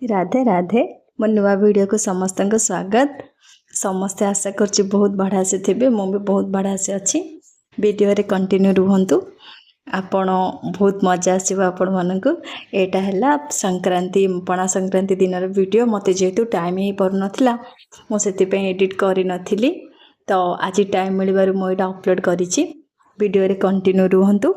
राधे राधे मो नुआ वीडियो को समस्त को स्वागत। समस्ते आशा कर बहुत बढ़िया से थे मु भी बहुत बढ़िया से अच्छी वीडियो रे कंटिन्यू रुहंतु आपण बहुत मजा आसो आपण मन को। एटा है संक्रांति पणा संक्रांति दिन वीडियो मते जेहेतु टाइम ही पर नथिला मो सेति पे एडिट करि नथिली तो आज टाइम मिलबार मो एटा अपलोड करिछि। वीडियो रे कंटिन्यू रुहंतु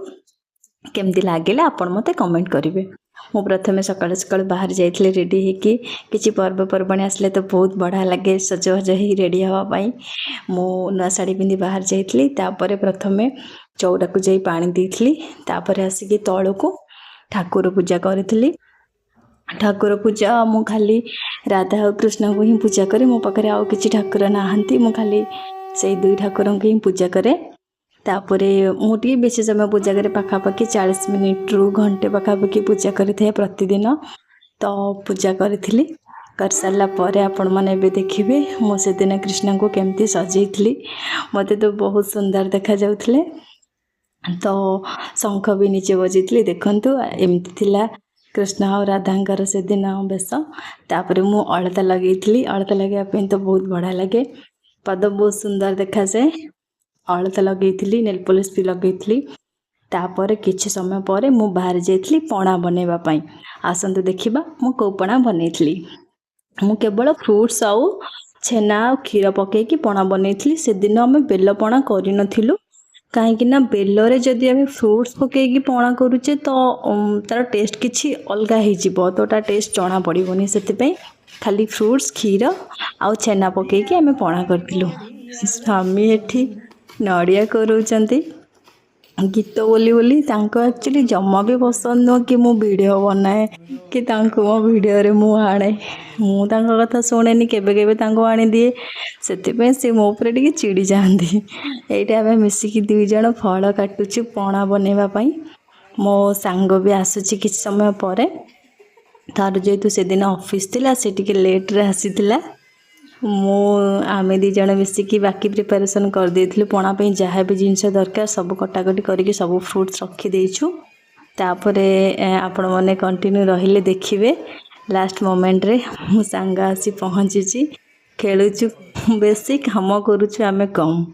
केमती लागेला आपण मते कमेंट करिवे। मु प्रथमे सकाळ सकाळ बाहर जाइथिले रेडी हेकि किछि पर्वपर्वाणी आसले तो बहुत बढ़िया लगे सजवज ही रेडी हवा पाई मु नुआ साड़ी पिंधि बाहर जाइथिली। तापरे प्रथमे चौरा को जाई पानी देइथिली तापरे आसिकी तळको ठाकुर पूजा करिथिली। ठाकुर पूजा मु खाली राधा और कृष्ण को ही पूजा करे मो पाखरे आउ किछि ठाकुर नाहंती मु खाली सेई दुई ठाकुर को ही पूजा करे। तापरे मुझे बेसी समय पूजा करे पाखापाखि 40 मिनिट रु घंटे पाखापाखि पूजा करें प्रतिदिन। तो पूजा करी कर सारा पर आपण मैंने देखिए मो से दिन कृष्ण को केमती सजेली मत तो बहुत सुंदर देखा जाउथले। तो शंख भी नीचे बजेली देखंतु एमती थिला कृष्ण और राधांकर से दिन बेस। तापरे मु अलता लगेइथली अलता लगे तो बहुत बढ़िया लगे पद बहुत सुंदर देखा जाए। अलता लगेइथली नेल पॉलिश भी लगेइथली। तापर किछि समय पर मु बाहर जाइथली पणा बनेबा पई। आसंतु देखिबा मु को पणा बनेइथली। मु केवल फ्रूट्स आउ छेना और क्षीर पकेकी पणा बनेइथली। से दिन हम बेल पणा करि नथिलु काहेकि ना बेल रे जदि हम फ्रूट्स पकेकी पणा करूचे तो तार टेस्ट किछि अलगा हे जिवो तो ता टेस्ट जणा पड़िबोनी। सेति पई खाली फ्रूट्स क्षीर आउ छेना पकेकी हम पणा करथिलु। स्वामी एठी नड़िया करूचंती गीत बोली बोली एक्चुअली जमा भी पसंद नुह कि मु वीडियो बनाए कि मो वीडियो रे मु आणे मु कथा शुणेनी केबे केबे आनी दिए से सी मो ऊपर टिके चिड़ी जाती। एटा आम मिसिकी दुई जन फल काटुचु पणा बनेबा पई। मो सांग भी आसुची किछ समय पर तार जेतु से दिन ऑफिस थिला से टिके लेट रे आसीथिला मो आमे दी जण मिसिकी बाकी प्रिपरेशन कर देथिलु पणा पे जहाँ भी जिनस दरकार सब कटाकटी करके सब फ्रूट्स रखी देइछु। तापरे आपण माने कंटिन्यू रहिले देखिबे लास्ट मोमेंट रे मो सांग आसी पहुंचीची खेलुचु बेसी काम करूछु आमे कम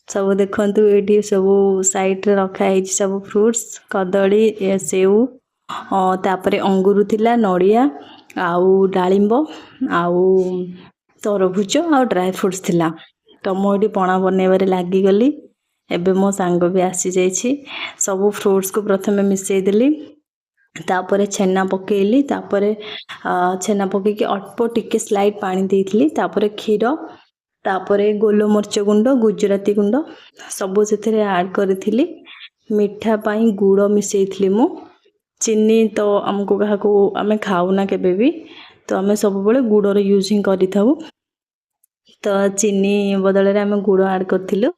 सब देखंतु एठी सब साइड रे रखा है सब फ्रूट्स कदली सेऊ तापरे अंगूर थिला नड़िया आउ डालिंब आउ तरभुज आ ड्राई फ्रूट्स थिला। तो मुझे पणा बनइबारे लागिगली। एबे मो सांग भी आसी जाइछि सब फ्रूट्स को प्रथमे मिसई देली तापरे छेना पकेइली तापरे छेना पकेकी अल्प टिके स्लाइड पानी देइथिली तापरे क्षीर तापरे गोलमरीच गुंड गुजराती गुंड सब से ऐड करिथिली। मिठा पाई गुड़ मिसईथिली मु चीनी तो आमको काहाको आमे खाऊना केबे भी तो आमे सब बेले गुड़ यूजिंग करिथाउ। तो चीनी बदल रे आमे गुड़ ऐड करथिलु।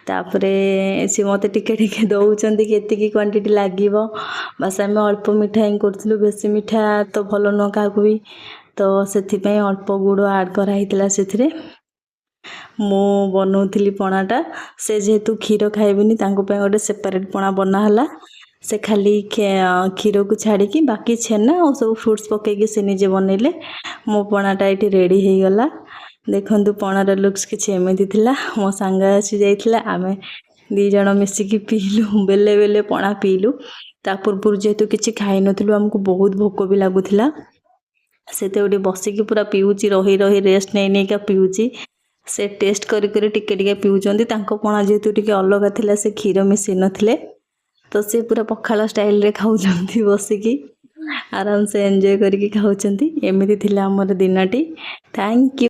तापरे सी मते टिके टिके दउचंदी केतिकी क्वांटिटी लागिवो बस आमे अल्प मिठा ही करथिलु बेसी मिठा तो भलो न काहाको भी तो सेथि पई अल्प गुड़ ऐड करा हितला सेथिरे। मो बनौथिली पणाटा से जेहेतु क्षीर खाइबेनी तांको पे गोटे सेपरेट पणा बना हला से खाली क्षीर को छाड़ी की बाकी छेना और सब फ्रूट्स पकेकी से निजे बनइले मो पणाटा एठी रेडी हे गला। देखंतु पणार लुक्स किछि एमिति थिला मो सांग आसी जाइथिला आमे दी जण मिसिकी पीलु बेले बेले पणा पीलु। ता पूर्व जेहेतु किछि खाइ नथिलु हमको बहुत भोक भी लागुथिला सेते ओडी बसिकी पूरा पीउची रही रही रेस्ट नै नै का पीउची से टेस्ट करी करी टिके टिके पीउचंदी। तांको पणा जेहेतु टिके अलगा थिला से क्षीर मिसई नथिले तो से पूरा पखाला स्टाइल रे खाउचंदी बसिकी आराम से एंजॉय करके खाउचंदी। एमिति थिला हमर दिनटी। Thank you.